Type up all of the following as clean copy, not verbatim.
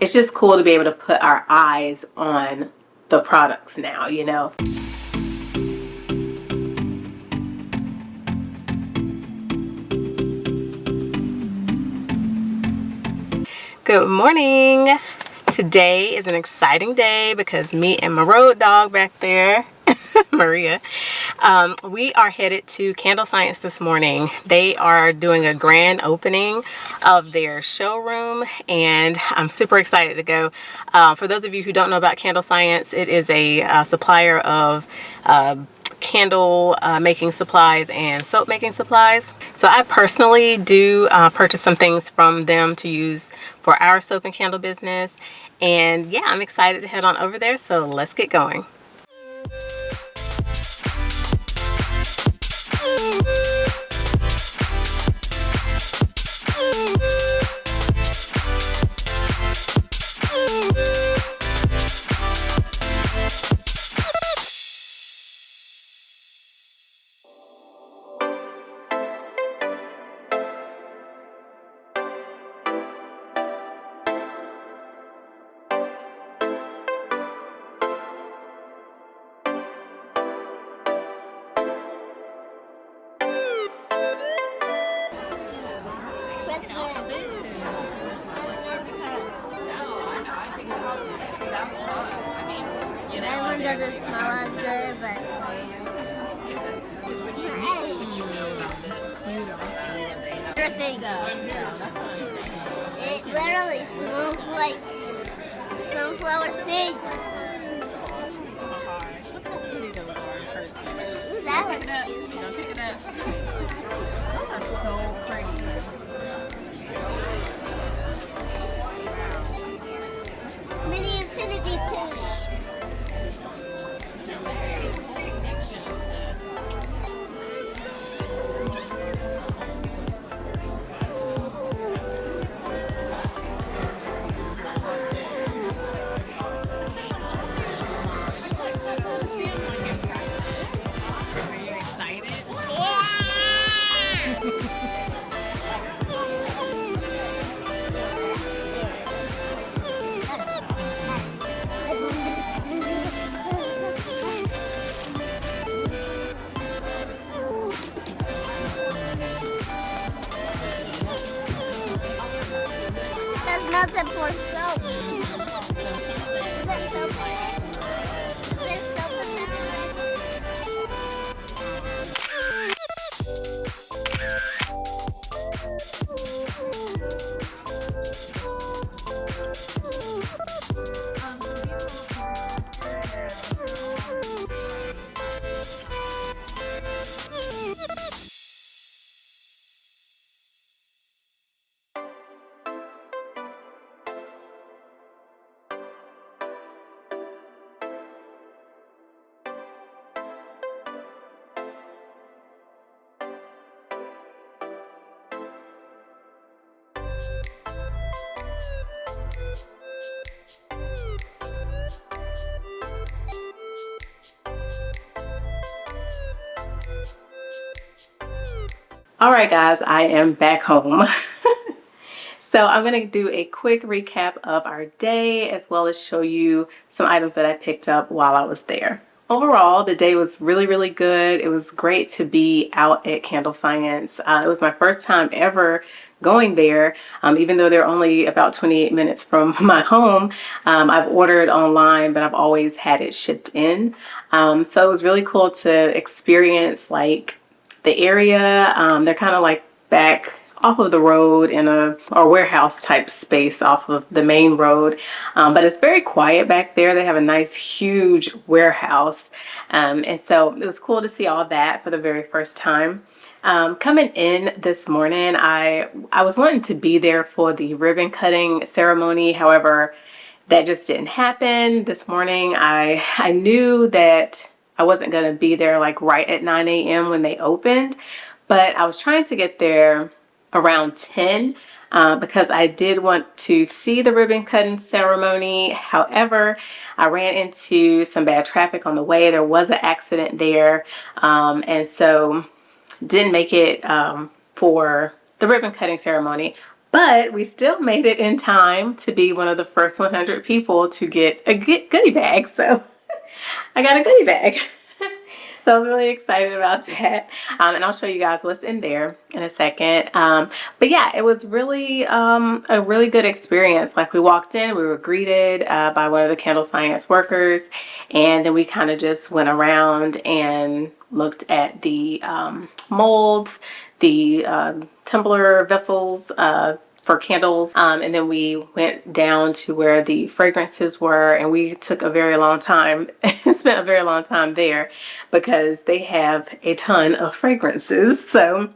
it's just cool to be able to put our eyes on the products now, you know. Good morning. Today is an exciting day because me and my road dog back there, Maria, we are headed to Candle Science this morning. They are doing a grand opening of their showroom, and I'm super excited to go. For those of you who don't know about Candle Science, it is a supplier of candle making supplies and soap making supplies. So I personally do purchase some things from them to use for our soap and candle business. And yeah, I'm excited to head on over there. So let's get going. Doesn't smell as good, but dripping. It literally smells like sunflower seeds. Ooh, that looks cute. Don't pick it up. Those are so pretty. Mini infinity fish. There's nothing for soap. Is there soap in there? Is there soap in there? All right, guys, I am back home. So I'm going to do a quick recap of our day as well as show you some items that I picked up while I was there. Overall, the day was really, really good. It was great to be out at Candle Science. It was my first time ever going there, even though they're only about 28 minutes from my home. I've ordered online, but I've always had it shipped in. So it was really cool to experience like the area. They're kind of like back off of the road in a warehouse type space off of the main road, but it's very quiet back there. They have a nice huge warehouse, and so it was cool to see all that for the very first time. Coming in this morning, I was wanting to be there for the ribbon cutting ceremony. However, that just didn't happen this morning. I knew that I wasn't going to be there like right at 9 a.m. when they opened, but I was trying to get there around 10 because I did want to see the ribbon cutting ceremony. However, I ran into some bad traffic on the way. There was an accident there, and so didn't make it for the ribbon cutting ceremony. But we still made it in time to be one of the first 100 people to get a goodie bag. So I got a goodie bag. So I was really excited about that. And I'll show you guys what's in there in a second. But yeah, it was really a really good experience. Like we walked in, we were greeted by one of the candle science workers, and then we kind of just went around and looked at the molds, the tumbler vessels, for candles, and then we went down to where the fragrances were, and we took a very long time spent a very long time there because they have a ton of fragrances. So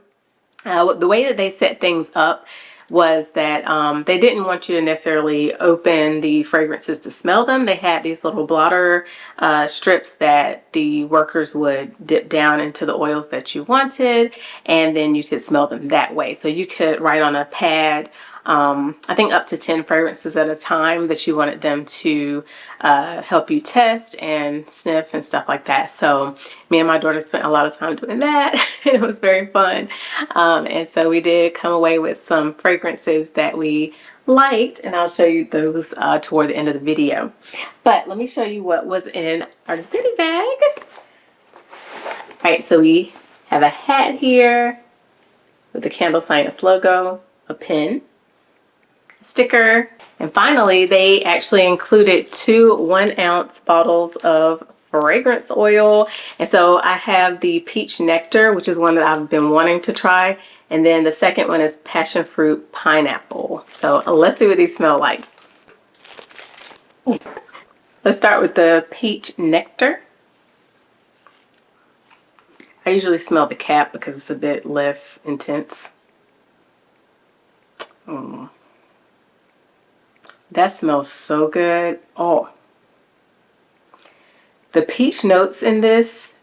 the way that they set things up was that they didn't want you to necessarily open the fragrances to smell them. They had these little blotter strips that the workers would dip down into the oils that you wanted, and then you could smell them that way. So you could write on a pad, I think up to 10 fragrances at a time that you wanted them to help you test and sniff and stuff like that. So me and my daughter spent a lot of time doing that. It was very fun. And so we did come away with some fragrances that we liked, and I'll show you those toward the end of the video. But let me show you what was in our goodie bag. All right, so we have a hat here with the Candle Science logo, a pin, sticker, and finally they actually included 2 1-ounce bottles of fragrance oil. And so I have the peach nectar, which is one that I've been wanting to try, and then the second one is passion fruit pineapple. So let's see what these smell like. Let's start with the peach nectar. I usually smell the cap because it's a bit less intense. That smells so good. Oh, the peach notes in this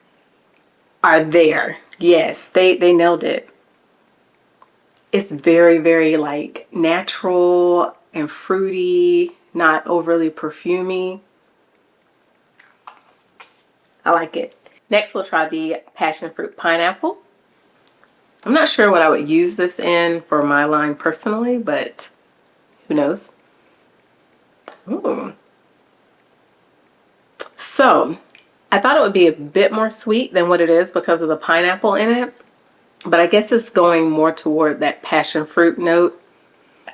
are there. Yes, they nailed it. It's very, very like natural and fruity, not overly perfumey. I like it. Next, we'll try the passion fruit pineapple. I'm not sure what I would use this in for my line personally, but who knows? Ooh. So I thought it would be a bit more sweet than what it is because of the pineapple in it, but I guess it's going more toward that passion fruit note,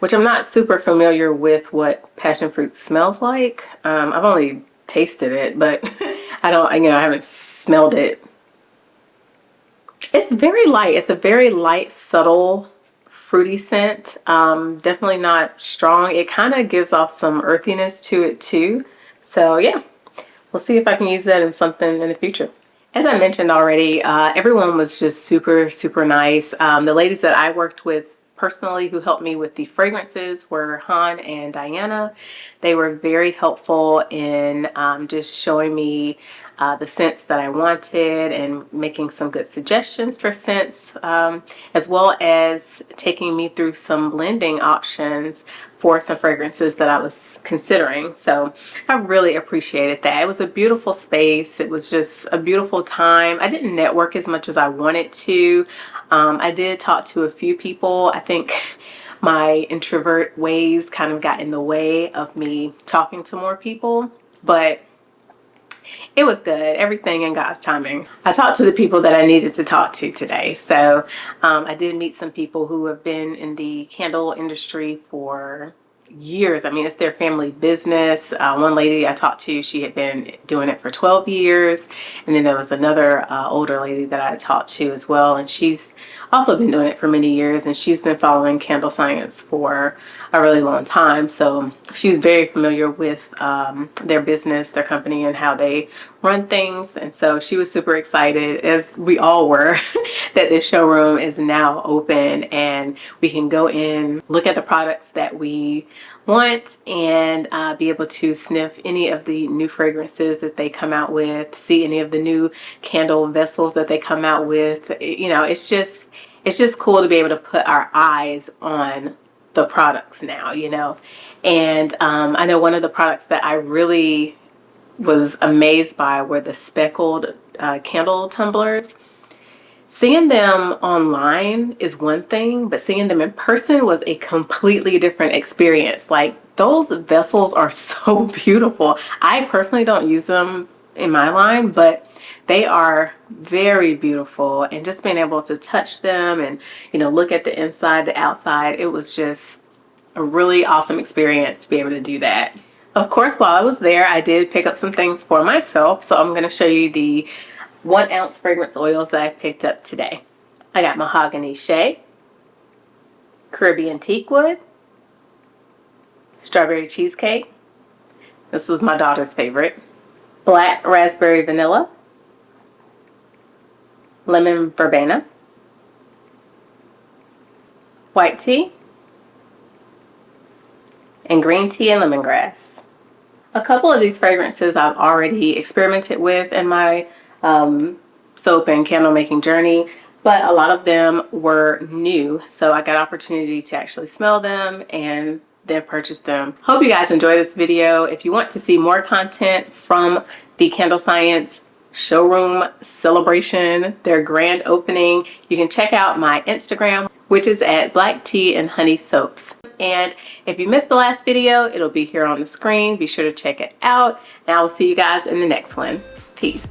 which I'm not super familiar with what passion fruit smells like. I've only tasted it, but I haven't smelled it. It's very light. It's a very light, subtle, fruity scent. Definitely not strong. It kind of gives off some earthiness to it too. So yeah, we'll see if I can use that in something in the future. As I mentioned already, everyone was just super, super nice. The ladies that I worked with personally who helped me with the fragrances were Han and Diana. They were very helpful in just showing me the scents that I wanted and making some good suggestions for scents, as well as taking me through some blending options for some fragrances that I was considering. So I really appreciated that. It was a beautiful space. It was just a beautiful time. I didn't network as much as I wanted to. I did talk to a few people. I think my introvert ways kind of got in the way of me talking to more people, but it was good. Everything in God's timing. I talked to the people that I needed to talk to today. So I did meet some people who have been in the candle industry for years. I mean, it's their family business. One lady I talked to, she had been doing it for 12 years. And then there was another older lady that I talked to as well. And she's also been doing it for many years. And she's been following candle science for a really long time. So she's very familiar with their business, their company, and how they run things. And so she was super excited, as we all were, that this showroom is now open and we can go in, look at the products that we want, and be able to sniff any of the new fragrances that they come out with, see any of the new candle vessels that they come out with. You know, it's just cool to be able to put our eyes on the products now, you know. And I know one of the products that I really was amazed by were the speckled candle tumblers. Seeing them online is one thing, but seeing them in person was a completely different experience. Like, those vessels are so beautiful. I personally don't use them in my line, but they are very beautiful. And just being able to touch them and, look at the inside, the outside, it was just a really awesome experience to be able to do that. Of course, while I was there, I did pick up some things for myself. So I'm going to show you the 1 ounce fragrance oils that I picked up today. I got mahogany shea, Caribbean teakwood, strawberry cheesecake. This was my daughter's favorite. Black raspberry vanilla, lemon verbena, white tea, and green tea and lemongrass. A couple of these fragrances I've already experimented with in my soap and candle making journey, but a lot of them were new, so I got opportunity to actually smell them and then purchase them. Hope you guys enjoy this video. If you want to see more content from the Candle Science showroom celebration, their grand opening, you can check out my Instagram, which is at Black Tea and Honey Soaps. And if you missed the last video, it'll be here on the screen. Be sure to check it out, and I will see you guys in the next one. Peace.